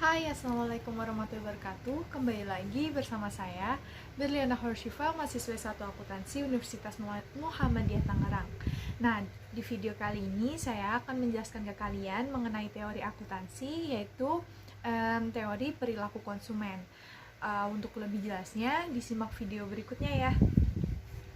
Hai, Assalamualaikum warahmatullahi wabarakatuh. Kembali lagi bersama saya, Berliana Horshifa, mahasiswa S1 Akuntansi Universitas Muhammadiyah Tangerang. Nah, di video kali ini saya akan menjelaskan ke kalian mengenai teori akuntansi, yaitu teori perilaku konsumen. Untuk lebih jelasnya, disimak video berikutnya ya.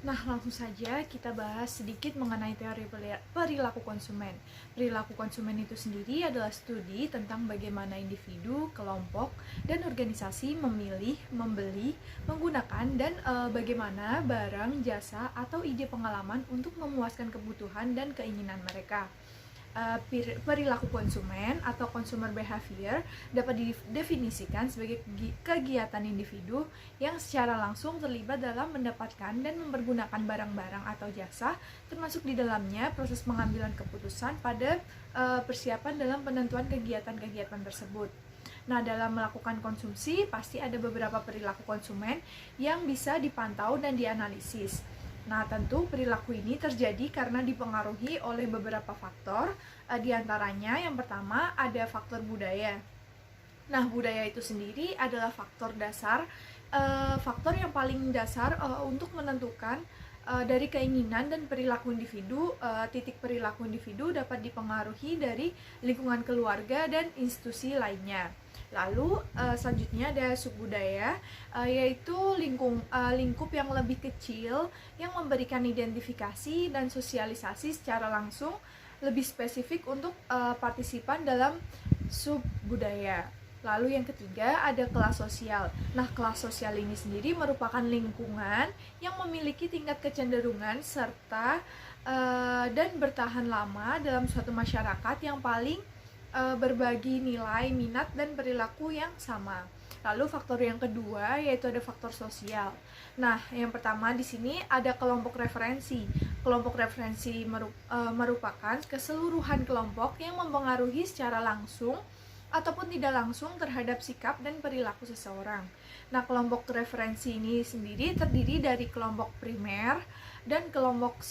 Nah, langsung saja kita bahas sedikit mengenai teori perilaku konsumen. Perilaku konsumen itu sendiri adalah studi tentang bagaimana individu, kelompok, dan organisasi memilih, membeli, menggunakan, dan bagaimana barang, jasa, atau ide pengalaman untuk memuaskan kebutuhan dan keinginan mereka. Perilaku konsumen atau consumer behavior dapat didefinisikan sebagai kegiatan individu yang secara langsung terlibat dalam mendapatkan dan mempergunakan barang-barang atau jasa, termasuk di dalamnya proses pengambilan keputusan pada persiapan dalam penentuan kegiatan-kegiatan tersebut. Nah, dalam melakukan konsumsi pasti ada beberapa perilaku konsumen yang bisa dipantau dan dianalisis. Nah, tentu perilaku ini terjadi karena dipengaruhi oleh beberapa faktor, di antaranya yang pertama ada faktor budaya. Nah, budaya itu sendiri adalah faktor dasar, faktor yang paling dasar untuk menentukan dari keinginan dan perilaku individu. Titik perilaku individu dapat dipengaruhi dari lingkungan keluarga dan institusi lainnya. Lalu selanjutnya ada subbudaya, yaitu lingkup yang lebih kecil yang memberikan identifikasi dan sosialisasi secara langsung lebih spesifik untuk partisipan dalam subbudaya. Lalu yang ketiga ada kelas sosial. Nah, kelas sosial ini sendiri merupakan lingkungan yang memiliki tingkat kecenderungan serta dan bertahan lama dalam suatu masyarakat yang paling berbagi nilai, minat, dan perilaku yang sama. Lalu faktor yang kedua yaitu ada faktor sosial. Nah, yang pertama di sini ada kelompok referensi. Kelompok referensi merupakan keseluruhan kelompok yang mempengaruhi secara langsung ataupun tidak langsung terhadap sikap dan perilaku seseorang. Nah, kelompok referensi ini sendiri terdiri dari kelompok primer dan kelompok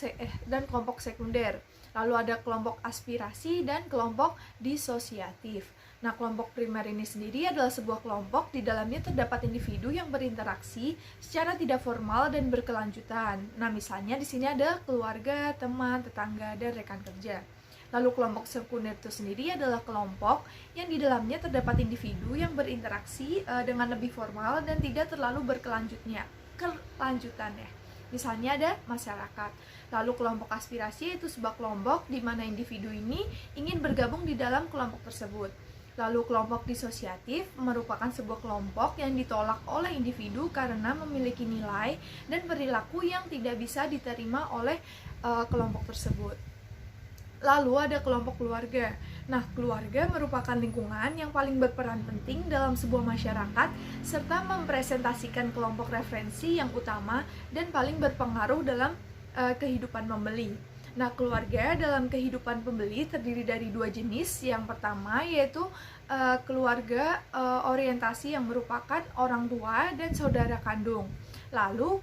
sekunder. Lalu ada kelompok aspirasi dan kelompok disosiatif. Nah, kelompok primer ini sendiri adalah sebuah kelompok di dalamnya terdapat individu yang berinteraksi secara tidak formal dan berkelanjutan. Nah, misalnya di sini ada keluarga, teman, tetangga, dan rekan kerja. Lalu kelompok sekunder itu sendiri adalah kelompok yang di dalamnya terdapat individu yang berinteraksi dengan lebih formal dan tidak terlalu kelanjutan ya. Misalnya ada masyarakat. Lalu kelompok aspirasi itu sebuah kelompok di mana individu ini ingin bergabung di dalam kelompok tersebut. Lalu kelompok disosiatif merupakan sebuah kelompok yang ditolak oleh individu karena memiliki nilai dan perilaku yang tidak bisa diterima oleh kelompok tersebut. Lalu ada kelompok keluarga. Nah, keluarga merupakan lingkungan yang paling berperan penting dalam sebuah masyarakat serta mempresentasikan kelompok referensi yang utama dan paling berpengaruh dalam kehidupan pembeli. Nah, keluarga dalam kehidupan pembeli terdiri dari dua jenis. Yang pertama yaitu keluarga orientasi yang merupakan orang tua dan saudara kandung. Lalu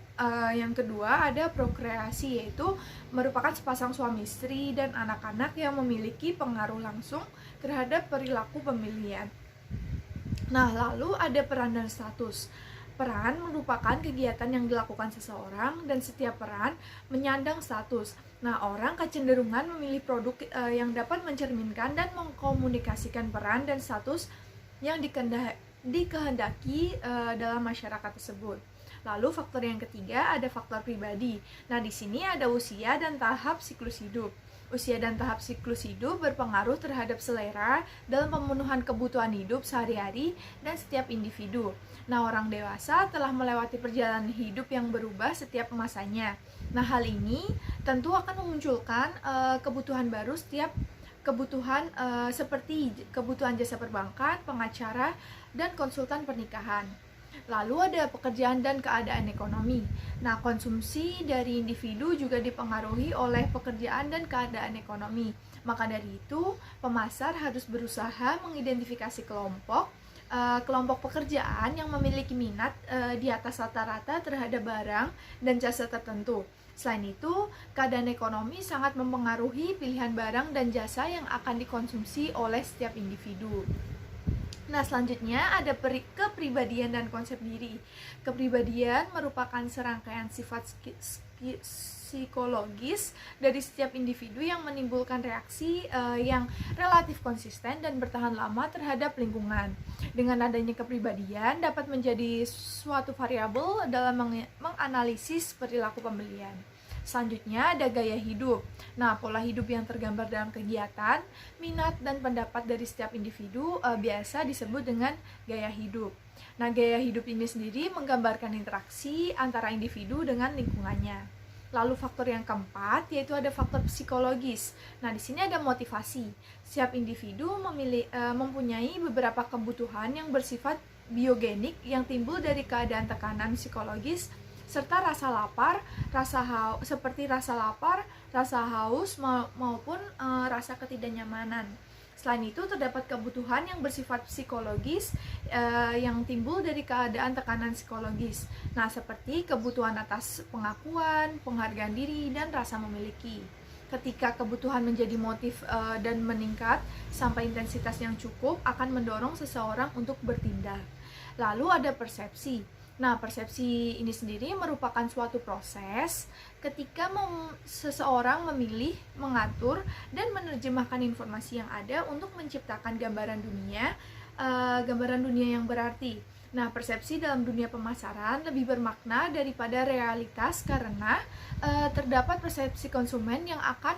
yang kedua ada prokreasi, yaitu merupakan sepasang suami istri dan anak-anak yang memiliki pengaruh langsung terhadap perilaku pemilihan. Nah, lalu ada peran dan status. Peran merupakan kegiatan yang dilakukan seseorang dan setiap peran menyandang status. Nah, orang kecenderungan memilih produk yang dapat mencerminkan dan mengkomunikasikan peran dan status yang dikehendaki dalam masyarakat tersebut. Lalu faktor yang ketiga ada faktor pribadi. Nah, di sini ada usia dan tahap siklus hidup. Usia dan tahap siklus hidup berpengaruh terhadap selera dalam pemenuhan kebutuhan hidup sehari-hari dan setiap individu. Nah, orang dewasa telah melewati perjalanan hidup yang berubah setiap masanya. Nah, hal ini tentu akan memunculkan kebutuhan baru setiap kebutuhan seperti kebutuhan jasa perbankan, pengacara, dan konsultan pernikahan. Lalu ada pekerjaan dan keadaan ekonomi. Nah, konsumsi dari individu juga dipengaruhi oleh pekerjaan dan keadaan ekonomi. Maka dari itu, pemasar harus berusaha mengidentifikasi kelompok pekerjaan yang memiliki minat di atas rata-rata terhadap barang dan jasa tertentu. Selain itu, keadaan ekonomi sangat mempengaruhi pilihan barang dan jasa yang akan dikonsumsi oleh setiap individu. Nah, selanjutnya ada kepribadian dan konsep diri. Kepribadian merupakan serangkaian sifat psikologis dari setiap individu yang menimbulkan reaksi yang relatif konsisten dan bertahan lama terhadap lingkungan. Dengan adanya kepribadian dapat menjadi suatu variabel dalam menganalisis perilaku pembelian. Selanjutnya ada gaya hidup. Nah, pola hidup yang tergambar dalam kegiatan, minat, dan pendapat dari setiap individu biasa disebut dengan gaya hidup. Nah, gaya hidup ini sendiri menggambarkan interaksi antara individu dengan lingkungannya. Lalu faktor yang keempat yaitu ada faktor psikologis. Nah, di sini ada motivasi. Setiap individu mempunyai beberapa kebutuhan yang bersifat biogenik yang timbul dari keadaan tekanan psikologis serta rasa lapar, seperti rasa lapar, rasa haus maupun rasa ketidaknyamanan. Selain itu terdapat kebutuhan yang bersifat psikologis yang timbul dari keadaan tekanan psikologis. Nah, seperti kebutuhan atas pengakuan, penghargaan diri, dan rasa memiliki. Ketika kebutuhan menjadi motif dan meningkat sampai intensitas yang cukup akan mendorong seseorang untuk bertindak. Lalu ada persepsi. Nah, persepsi ini sendiri merupakan suatu proses ketika seseorang memilih, mengatur, dan menerjemahkan informasi yang ada untuk menciptakan gambaran dunia yang berarti. Nah, persepsi dalam dunia pemasaran lebih bermakna daripada realitas karena terdapat persepsi konsumen yang akan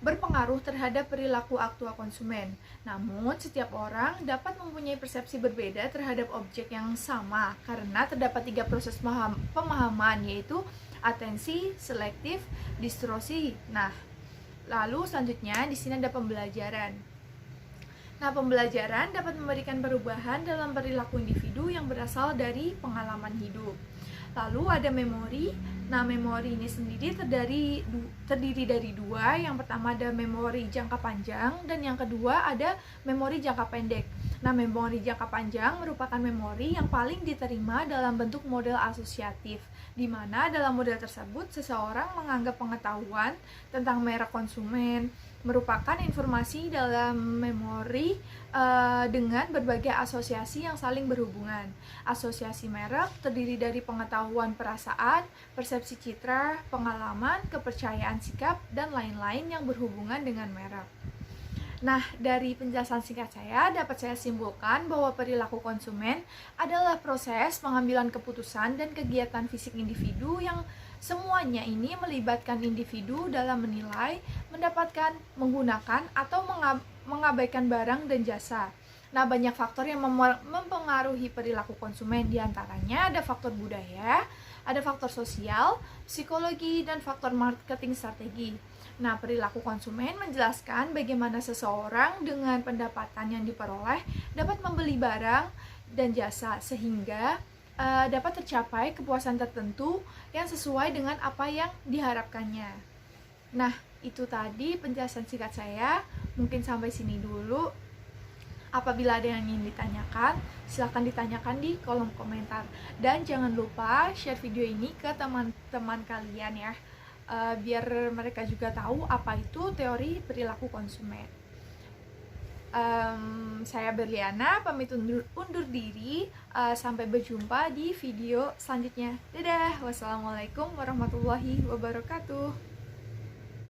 berpengaruh terhadap perilaku aktual konsumen. Namun, setiap orang dapat mempunyai persepsi berbeda terhadap objek yang sama karena terdapat 3 proses pemahaman, yaitu atensi, selektif, distorsi. Nah, lalu selanjutnya di sini ada pembelajaran. Nah, pembelajaran dapat memberikan perubahan dalam perilaku individu yang berasal dari pengalaman hidup. Lalu ada memori. Nah, memori ini sendiri terdiri dari 2. Yang pertama ada memori jangka panjang dan yang kedua ada memori jangka pendek. Nah, memori jangka panjang merupakan memori yang paling diterima dalam bentuk model asosiatif, di mana dalam model tersebut seseorang menganggap pengetahuan tentang merek konsumen merupakan informasi dalam memori dengan berbagai asosiasi yang saling berhubungan. Asosiasi merek terdiri dari pengetahuan perasaan, persepsi citra, pengalaman, kepercayaan sikap, dan lain-lain yang berhubungan dengan merek. Nah, dari penjelasan singkat saya dapat saya simpulkan bahwa perilaku konsumen adalah proses pengambilan keputusan dan kegiatan fisik individu yang semuanya ini melibatkan individu dalam menilai, mendapatkan, menggunakan, atau mengabaikan barang dan jasa. Nah, banyak faktor yang mempengaruhi perilaku konsumen, diantaranya ada faktor budaya, ada faktor sosial, psikologi, dan faktor marketing strategi. Nah, perilaku konsumen menjelaskan bagaimana seseorang dengan pendapatan yang diperoleh dapat membeli barang dan jasa sehingga dapat tercapai kepuasan tertentu yang sesuai dengan apa yang diharapkannya. Nah, itu tadi penjelasan singkat saya. Mungkin sampai sini dulu. Apabila ada yang ingin ditanyakan, silahkan ditanyakan di kolom komentar. Dan jangan lupa share video ini ke teman-teman kalian ya, biar mereka juga tahu apa itu teori perilaku konsumen. Saya Berliana, pamit undur diri. Sampai berjumpa di video selanjutnya. Dadah, wassalamualaikum warahmatullahi wabarakatuh.